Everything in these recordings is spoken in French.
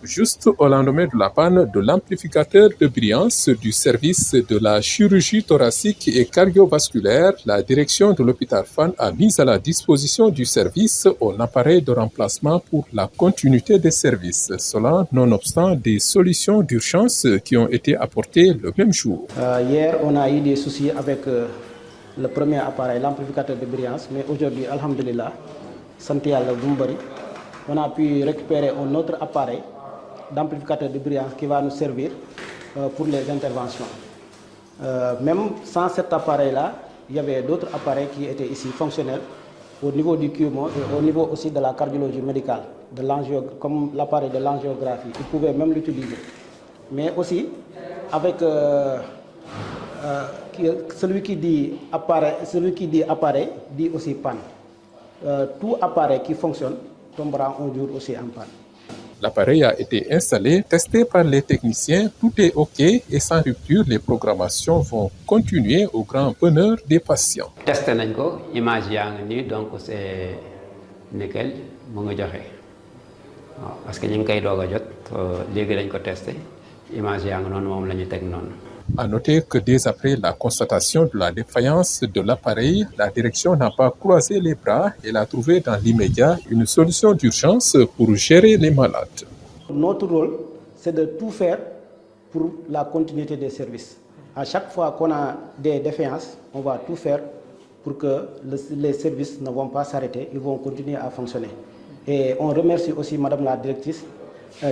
Juste au lendemain de la panne de l'amplificateur de brillance du service de la chirurgie thoracique et cardiovasculaire, la direction de l'hôpital Fann a mis à la disposition du service un appareil de remplacement pour la continuité des services. Cela nonobstant des solutions d'urgence qui ont été apportées le même jour. Hier, on a eu des soucis avec le premier appareil, l'amplificateur de brillance, mais aujourd'hui, alhamdulillah, santé à la Bumbari, on a pu récupérer un autre appareil d'amplificateur de brillance qui va nous servir pour les interventions. Même sans cet appareil-là, il y avait d'autres appareils qui étaient ici fonctionnels au niveau du QMO et au niveau aussi de la cardiologie médicale, comme l'appareil de l'angiographie. Ils pouvaient même l'utiliser. Mais aussi, avec celui qui dit appareil dit aussi panne. Tout appareil qui fonctionne tombera un jour aussi en panne. L'appareil a été installé, testé par les techniciens, tout est OK et sans rupture, les programmations vont continuer au grand bonheur des patients. Testé nañ ko, image yaa ngi nii, donc c'est nickel, mu ngi joxe. Parce que ñu ngi koy doog a jot, léegi lañ ko testé, image yaa ngi noonu moom la ñu teg noonu. À noter que dès après la constatation de la défaillance de l'appareil, la direction n'a pas croisé les bras. Elle a trouvé dans l'immédiat une solution d'urgence pour gérer les malades. Notre rôle, c'est de tout faire pour la continuité des services. À chaque fois qu'on a des défaillances, on va tout faire pour que les services ne vont pas s'arrêter, ils vont continuer à fonctionner. Et on remercie aussi Madame la directrice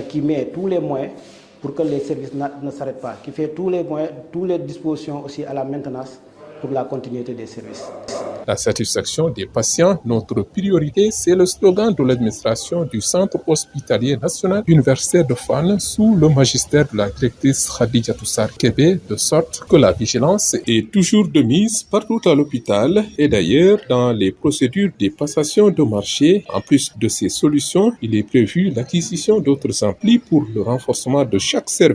qui met tous les moyens pour que les services ne s'arrêtent pas, qui fait tous les moyens, toutes les dispositions aussi à la maintenance pour la continuité des services. La satisfaction des patients, notre priorité, c'est le slogan de l'administration du Centre hospitalier national universitaire de Fann sous le magistère de la directrice Khadijatou Sarr Kébé, de sorte que la vigilance est toujours de mise partout à l'hôpital et d'ailleurs dans les procédures des passations de marché. En plus de ces solutions, il est prévu l'acquisition d'autres amplis pour le renforcement de chaque service.